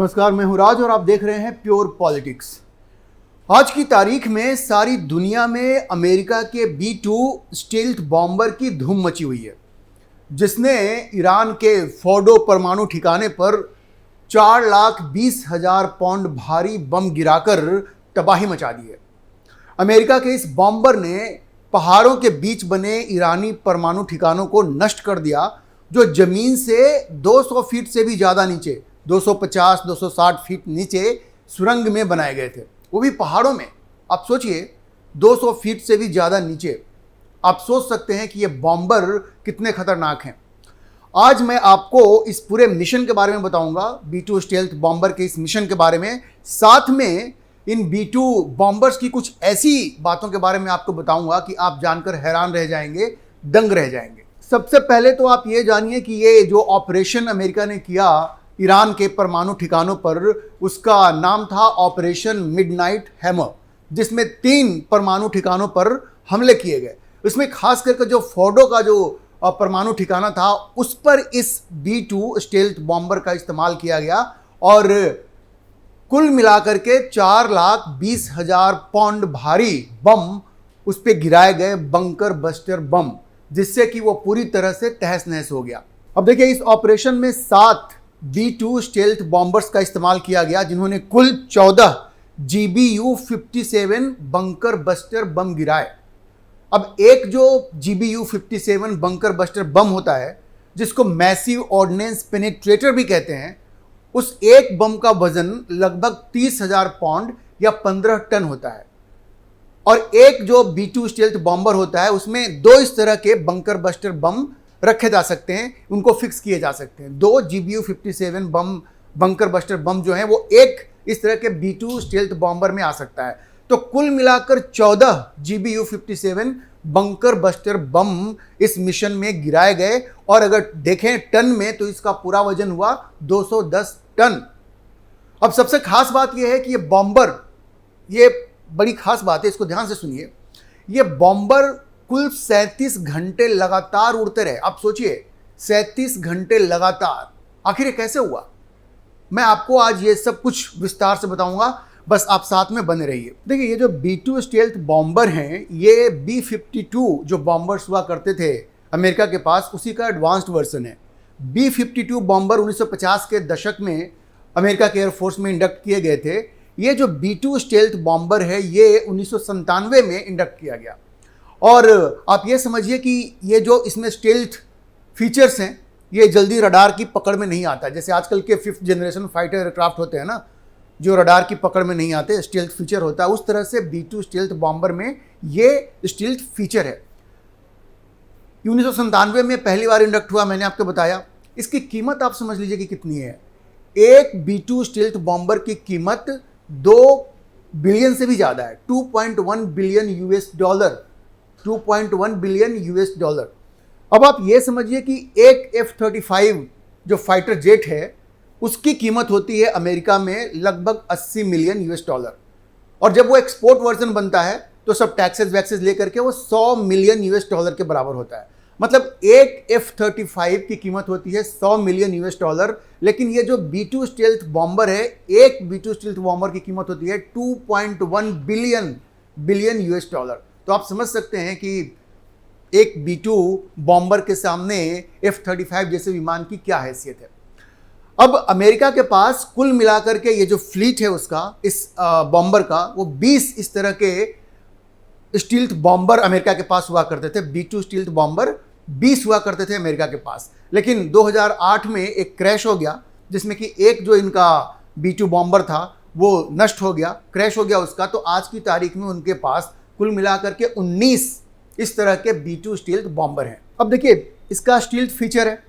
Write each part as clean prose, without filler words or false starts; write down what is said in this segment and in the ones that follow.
नमस्कार, मैं हूं राज और आप देख रहे हैं प्योर पॉलिटिक्स। आज की तारीख में सारी दुनिया में अमेरिका के B-2 स्टील्थ बॉम्बर की धूम मची हुई है, जिसने ईरान के फोर्डो परमाणु ठिकाने पर 4,20,000 पाउंड भारी बम गिराकर तबाही मचा दी है। अमेरिका के इस बॉम्बर ने पहाड़ों के बीच बने ईरानी परमाणु ठिकानों को नष्ट कर दिया, जो जमीन से 200 फीट से भी ज़्यादा नीचे, 250-260 फीट नीचे सुरंग में बनाए गए थे, वो भी पहाड़ों में। आप सोचिए, 200 फीट से भी ज़्यादा नीचे। आप सोच सकते हैं कि ये बॉम्बर कितने खतरनाक हैं। आज मैं आपको इस पूरे मिशन के बारे में बताऊंगा, B-2 स्टील्थ बॉम्बर के इस मिशन के बारे में, साथ में इन B-2 बॉम्बर्स की कुछ ऐसी बातों के बारे में आपको बताऊंगा कि आप जानकर हैरान रह जाएंगे, दंग रह जाएंगे। सबसे पहले तो आप ये जानिए कि ये जो ऑपरेशन अमेरिका ने किया ईरान के परमाणु ठिकानों पर, उसका नाम था ऑपरेशन मिडनाइट हैमर, जिसमें 3 परमाणु ठिकानों पर हमले किए गए। इसमें खास करके जो फोर्डो का जो परमाणु ठिकाना था, उस पर इस B-2 स्टील्थ बॉम्बर का इस्तेमाल किया गया और कुल मिलाकर के 4,20,000 पाउंड भारी बम उस पर गिराए गए, बंकर बस्टर बम, जिससे कि वो पूरी तरह से तहस नहस हो गया। अब देखिए, इस ऑपरेशन में 7 B-2 स्टील्थ बॉम्बर्स का इस्तेमाल किया गया, जिन्होंने कुल 14 GBU-57 बंकर बस्टर बम गिराए। अब एक जो GBU-57 बंकर बस्टर बम होता है, जिसको मैसिव ऑर्डिनेंस पेनिट्रेटर भी कहते हैं, उस एक बम का वजन लगभग 30,000 पाउंड या 15 टन होता है। और एक जो B-2 स्टील्थ बॉम्बर होता है, उसमें 2 इस तरह के बंकर बस्टर बम रखे जा सकते हैं, उनको फिक्स किए जा सकते हैं। 2 GBU-57 बम बंकर बस्टर बम जो है, वो एक इस तरह के B-2 स्टील्थ बॉम्बर में आ सकता है। तो कुल मिलाकर 14 GBU-57 बंकर बस्टर बम इस मिशन में गिराए गए, और अगर देखें टन में तो इसका पूरा वजन हुआ 210 टन। अब सबसे खास बात यह है कि ये बॉम्बर, ये बड़ी खास बात है, इसको ध्यान से सुनिए। ये बॉम्बर कुल 37 घंटे लगातार उड़ते रहे। आप सोचिए, 37 घंटे लगातार। आखिर ये कैसे हुआ? मैं आपको आज ये सब कुछ विस्तार से बताऊंगा, बस आप साथ में बने रहिए। देखिए, ये जो B-2 स्टील्थ बॉम्बर हैं, ये B-52 जो बॉम्बर्स हुआ करते थे अमेरिका के पास, उसी का एडवांस्ड वर्जन है। B-52 बॉम्बर 1950 के दशक में अमेरिका के एयरफोर्स में इंडक्ट किए गए थे। ये जो B-2 स्टील्थ बॉम्बर है, ये 1997 में इंडक्ट किया गया। और आप ये समझिए कि ये जो इसमें स्टील्थ फीचर्स हैं, ये जल्दी रडार की पकड़ में नहीं आता। जैसे आजकल के 5th जनरेशन फाइटर एयरक्राफ्ट होते हैं ना, जो रडार की पकड़ में नहीं आते, स्टील्थ फीचर होता है, उस तरह से B-2 स्टील्थ बॉम्बर में ये स्टील्थ फीचर है। 1997 में पहली बार इंडक्ट हुआ, मैंने आपको बताया। इसकी कीमत आप समझ लीजिए कि कितनी है। एक B-2 स्टील्थ बॉम्बर की कीमत 2 बिलियन से भी ज़्यादा है, 2.1 बिलियन $2.1 बिलियन $। अब आप ये समझिए कि एक F-35 जो फाइटर जेट है, उसकी कीमत होती है अमेरिका में लगभग 80 मिलियन $। और जब वो एक्सपोर्ट वर्जन बनता है, तो सब टैक्सेस वैक्सेस लेकर के वो 100 मिलियन $, के बराबर होता है। मतलब एक F-35 की कीमत होती है 100 मिलियन $। लेकिन ये जो B-2 स्टील्थ बॉम्बर है, एक B-2 स्टील्थ बॉम्बर की कीमत होती है 2.1 बिलियन $। तो आप समझ सकते हैं कि एक B-2 बॉम्बर के सामने F-35 जैसे विमान की क्या हैसियत है। अब अमेरिका के पास कुल मिलाकर के ये जो फ्लीट है उसका, इस बॉम्बर का, वो 20 इस तरह के स्टील्थ बॉम्बर अमेरिका के पास हुआ करते थे। B-2 स्टील्थ बॉम्बर 20 हुआ करते थे अमेरिका के पास। लेकिन 2008 में एक क्रैश हो गया, जिसमें कि एक जो इनका B-2 बॉम्बर था वो नष्ट हो गया, क्रैश हो गया उसका। तो आज की तारीख में उनके पास कुल मिलाकर के 19 इस तरह के B-2 स्टील्थ बॉम्बर हैं। अब देखिए, इसका स्टील्थ फीचर है,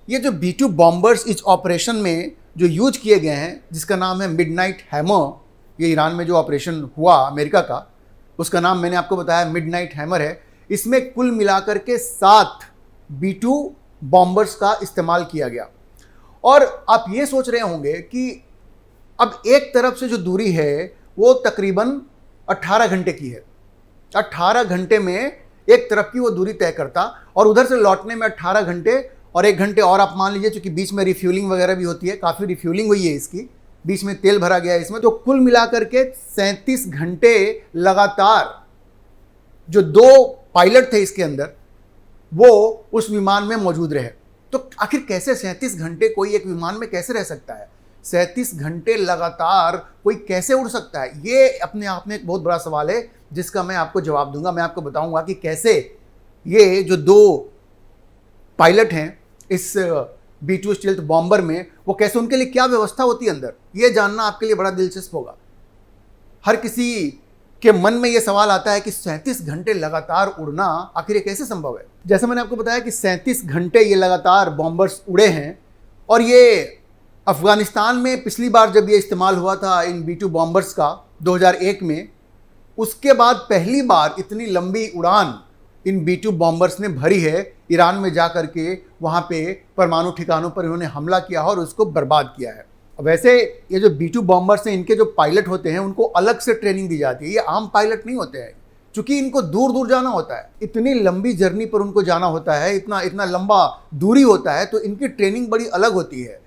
ये जो B-2 बॉम्बर्स इस ऑपरेशन में जो यूज किए गए हैं, जिसका नाम है मिडनाइट हैमर, ये ईरान में जो ऑपरेशन हुआ अमेरिका का, उसका नाम मैंने आपको बताया मिडनाइट हैमर है। इसमें कुल मिलाकर के 7 B-2 बॉम्बर्स का इस्तेमाल किया गया। और आप ये सोच रहे होंगे कि अब एक तरफ से जो दूरी है वो तकरीबन 18 घंटे की है। 18 घंटे में एक तरफ की वो दूरी तय करता, और उधर से लौटने में 18 घंटे और 1 घंटे और आप मान लीजिए, क्योंकि बीच में रिफ्यूलिंग वगैरह भी होती है, काफ़ी रिफ्यूलिंग हुई है इसकी, बीच में तेल भरा गया इसमें। तो कुल मिलाकर के 37 घंटे लगातार जो 2 पायलट थे इसके अंदर वो उस विमान में मौजूद रहे। तो आखिर कैसे 37 घंटे कोई एक विमान में कैसे रह सकता है? 37 घंटे लगातार कोई कैसे उड़ सकता है? ये अपने आप में एक बहुत बड़ा सवाल है जिसका मैं आपको जवाब दूंगा। मैं आपको बताऊंगा कि कैसे ये जो 2 पायलट हैं इस B-2 स्टील्थ बॉम्बर में, वो कैसे, उनके लिए क्या व्यवस्था होती है अंदर, ये जानना आपके लिए बड़ा दिलचस्प होगा। हर किसी के मन में ये सवाल आता है कि 37 घंटे लगातार उड़ना आखिर ये कैसे संभव है। जैसे मैंने आपको बताया कि 37 घंटे ये लगातार बॉम्बर्स उड़े हैं और ये अफगानिस्तान में पिछली बार जब ये इस्तेमाल हुआ था इन B-2 बॉम्बर्स का 2001 में, उसके बाद पहली बार इतनी लंबी उड़ान इन B-2 बॉम्बर्स ने भरी है। ईरान में जा कर के वहाँ पे परमाणु ठिकानों पर इन्होंने हमला किया और उसको बर्बाद किया है। वैसे ये जो B-2 बॉम्बर्स हैं, इनके जो पायलट होते हैं उनको अलग से ट्रेनिंग दी जाती है। ये आम पायलट नहीं होते हैं, क्योंकि इनको दूर दूर जाना होता है, इतनी लंबी जर्नी पर उनको जाना होता है, इतना लंबा दूरी होता है, तो इनकी ट्रेनिंग बड़ी अलग होती है।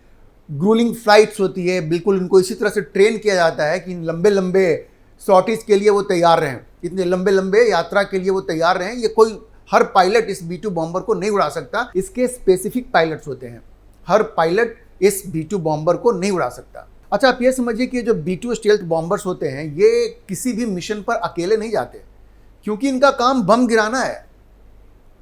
ग्रूलिंग फ्लाइट्स होती है, बिल्कुल इनको इसी तरह से ट्रेन किया जाता है कि इन लंबे लंबे सॉर्टीज के लिए वो तैयार रहें, इतने लंबे लंबे यात्रा के लिए वो तैयार रहें। ये कोई हर पायलट इस B-2 बॉम्बर को नहीं उड़ा सकता, इसके स्पेसिफिक पायलट्स होते हैं। हर पायलट इस B-2 बॉम्बर को नहीं उड़ा सकता। अच्छा, आप ये समझिए कि जो B-2 स्टील्थ बॉम्बर्स होते हैं ये किसी भी मिशन पर अकेले नहीं जाते, क्योंकि इनका काम बम गिराना है।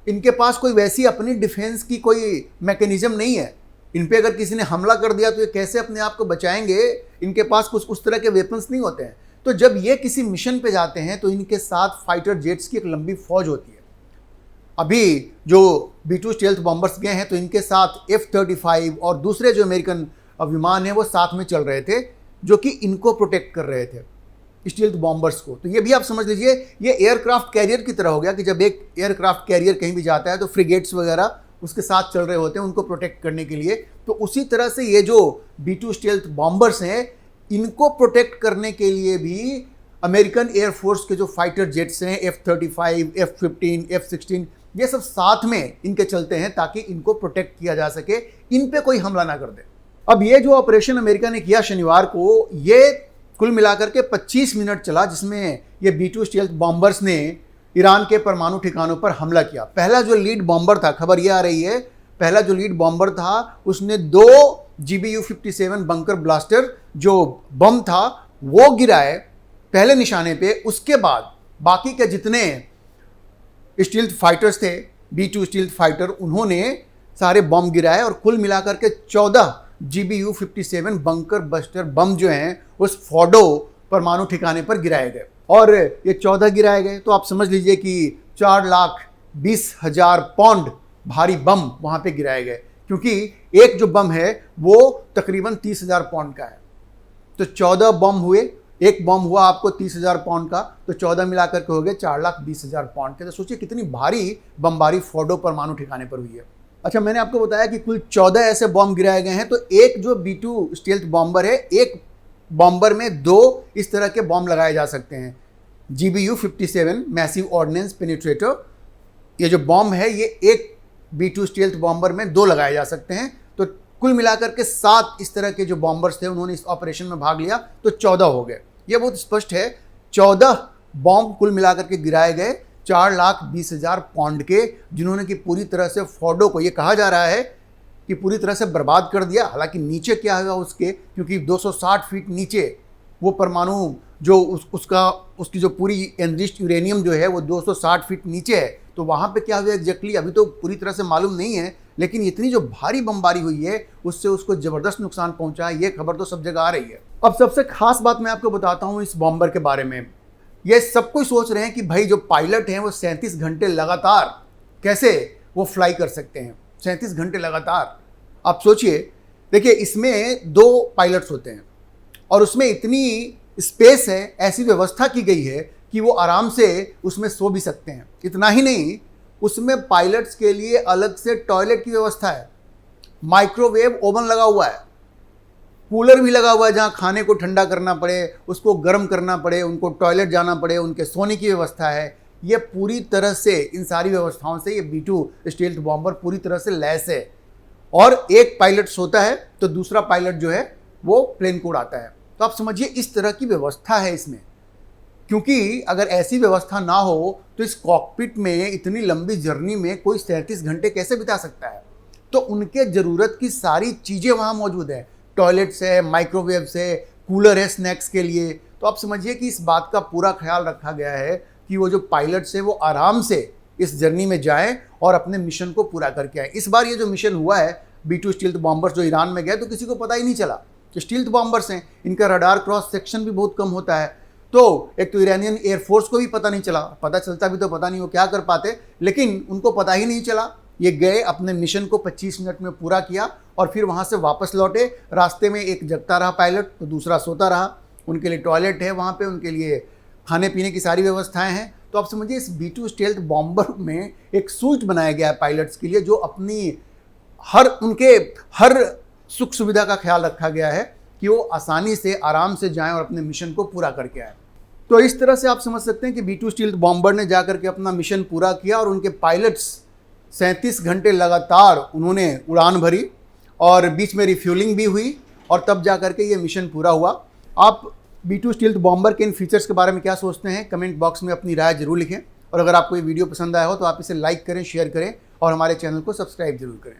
इनके पास कोई वैसी अपनी डिफेंस की कोई मैकेनिज्म नहीं है। इन पे अगर किसी ने हमला कर दिया तो ये कैसे अपने आप को बचाएंगे? इनके पास कुछ उस तरह के वेपन्स नहीं होते हैं। तो जब ये किसी मिशन पे जाते हैं तो इनके साथ फाइटर जेट्स की एक लंबी फौज होती है। अभी जो B-2 स्टील्थ बॉम्बर्स गए हैं तो इनके साथ F-35 और दूसरे जो अमेरिकन विमान हैं वो साथ में चल रहे थे, जो कि इनको प्रोटेक्ट कर रहे थे, स्टील्थ बॉम्बर्स को। तो ये भी आप समझ लीजिए ये एयरक्राफ्ट कैरियर की तरह हो गया कि जब एक एयरक्राफ्ट कैरियर कहीं भी जाता है तो फ्रिगेट्स वगैरह उसके साथ चल रहे होते हैं उनको प्रोटेक्ट करने के लिए। तो उसी तरह से ये जो B-2 स्टील्थ बॉम्बर्स हैं इनको प्रोटेक्ट करने के लिए भी अमेरिकन एयरफोर्स के जो फाइटर जेट्स हैं F-35, F-15, F-16 ये सब साथ में इनके चलते हैं ताकि इनको प्रोटेक्ट किया जा सके, इन पे कोई हमला ना कर दे। अब ये जो ऑपरेशन अमेरिका ने किया शनिवार को, ये कुल मिलाकर के 25 मिनट चला, जिसमें ये B-2 स्टील्थ बॉम्बर्स ने ईरान के परमाणु ठिकानों पर हमला किया। पहला जो लीड बॉम्बर था, खबर ये आ रही है, पहला जो लीड बॉम्बर था उसने 2 GBU-57 बंकर ब्लास्टर जो बम था वो गिराए पहले निशाने पे। उसके बाद बाकी के जितने स्टील्थ फाइटर्स थे, B-2 स्टील्थ फाइटर, उन्होंने सारे बम गिराए और कुल मिलाकर के 14 GBU-57 बंकर बस्टर बम जो हैं उस फोर्डो परमाणु ठिकाने पर गिराए गए। और ये 14 गिराए गए तो आप समझ लीजिए कि 4,20,000 पाउंड भारी बम वहाँ पे गिराए गए, क्योंकि एक जो बम है वो तकरीबन 30,000 पाउंड का है। तो 14 बम हुए, एक बम हुआ आपको 30,000 पाउंड का, तो 14 मिलाकर के हो गए 4,20,000 पाउंड के। तो सोचिए कितनी भारी बमबारी फोर्डो परमाणु ठिकाने पर हुई है। अच्छा, मैंने आपको बताया कि कुल 14 ऐसे बम गिराए गए हैं। तो एक जो B-2 स्टील्थ बॉम्बर है, एक बॉम्बर में 2 इस तरह के बम लगाए जा सकते हैं, GBU-57 मैसिव ऑर्डिनेंस पेनिट्रेटर। ये जो बम है ये एक B-2 स्टील्थ बॉम्बर में 2 लगाए जा सकते हैं। तो कुल मिलाकर के 7 इस तरह के जो बॉम्बर्स थे उन्होंने इस ऑपरेशन में भाग लिया, तो 14 हो गए। ये बहुत स्पष्ट है, 14 बॉम्ब कुल मिलाकर के गिराए गए 4,20,000 पाउंड के, जिन्होंने कि पूरी तरह से फोर्डो को, ये कहा जा रहा है कि पूरी तरह से बर्बाद कर दिया। हालांकि नीचे क्या होगा उसके, क्योंकि 260 फीट नीचे वो परमाणु जो उसकी जो पूरी एनरिच्ड यूरेनियम जो है वो 260 फीट नीचे है, तो वहाँ पे क्या हुआ एग्जैक्टली अभी तो पूरी तरह से मालूम नहीं है। लेकिन इतनी जो भारी बमबारी हुई है उससे उसको ज़बरदस्त नुकसान पहुंचा है, ये खबर तो सब जगह आ रही है। अब सबसे खास बात मैं आपको बताता हूँ इस बॉम्बर के बारे में। ये सब कोई सोच रहे हैं कि भाई जो पायलट हैं वो 37 घंटे लगातार कैसे वो फ्लाई कर सकते हैं, 37 घंटे लगातार। आप सोचिए, देखिए इसमें 2 पायलट्स होते हैं और उसमें इतनी स्पेस है, ऐसी व्यवस्था की गई है कि वो आराम से उसमें सो भी सकते हैं। इतना ही नहीं, उसमें पायलट्स के लिए अलग से टॉयलेट की व्यवस्था है, माइक्रोवेव ओवन लगा हुआ है, कूलर भी लगा हुआ है, जहाँ खाने को ठंडा करना पड़े, उसको गर्म करना पड़े, उनको टॉयलेट जाना पड़े, उनके सोने की व्यवस्था है। ये पूरी तरह से इन सारी व्यवस्थाओं से ये B-2 स्टील्थ बॉम्बर पूरी तरह से लैस है। और एक पायलट सोता है तो दूसरा पायलट जो है वो प्लेन को उड़ाता है। तो आप समझिए इस तरह की व्यवस्था है इसमें, क्योंकि अगर ऐसी व्यवस्था ना हो तो इस कॉकपिट में इतनी लंबी जर्नी में कोई 37 घंटे कैसे बिता सकता है। तो उनके ज़रूरत की सारी चीज़ें वहाँ मौजूद है, टॉयलेट्स है, माइक्रोवेव्स है, कूलर है स्नैक्स के लिए। तो आप समझिए कि इस बात का पूरा ख्याल रखा गया है कि वो जो पायलट्स हैं वो आराम से इस जर्नी में जाएं और अपने मिशन को पूरा करके आए। इस बार ये जो मिशन हुआ है B-2 स्टील्थ बॉम्बर्स जो ईरान में गए, तो किसी को पता ही नहीं चला कि स्टील्थ बॉम्बर्स हैं, इनका रडार क्रॉस सेक्शन भी बहुत कम होता है। तो एक तो ईरानियन एयरफोर्स को भी पता नहीं चला, पता चलता भी तो पता नहीं वो क्या कर पाते, लेकिन उनको पता ही नहीं चला। ये गए, अपने मिशन को 25 मिनट में पूरा किया और फिर वहाँ से वापस लौटे। रास्ते में एक जगता रहा पायलट तो दूसरा सोता रहा। उनके लिए टॉयलेट है वहाँ पे, उनके लिए खाने पीने की सारी व्यवस्थाएं हैं। तो आप समझिए इस B-2 स्टेल्थ बॉम्बर में एक सूट बनाया गया है पायलट्स के लिए, जो अपनी उनके हर सुख सुविधा का ख्याल रखा गया है कि वो आसानी से आराम से जाएं और अपने मिशन को पूरा करके आए। तो इस तरह से आप समझ सकते हैं कि B-2 स्टील्थ बॉम्बर ने जाकर के अपना मिशन पूरा किया और उनके पायलट्स 37 घंटे लगातार उन्होंने उड़ान भरी और बीच में रिफ्यूलिंग भी हुई और तब जा करके ये मिशन पूरा हुआ। आप B-2 स्टील्थ बॉम्बर के इन फीचर्स के बारे में क्या सोचते हैं, कमेंट बॉक्स में अपनी राय जरूर लिखें। और अगर आपको ये वीडियो पसंद आया हो तो आप इसे लाइक करें, शेयर करें और हमारे चैनल को सब्सक्राइब जरूर करें।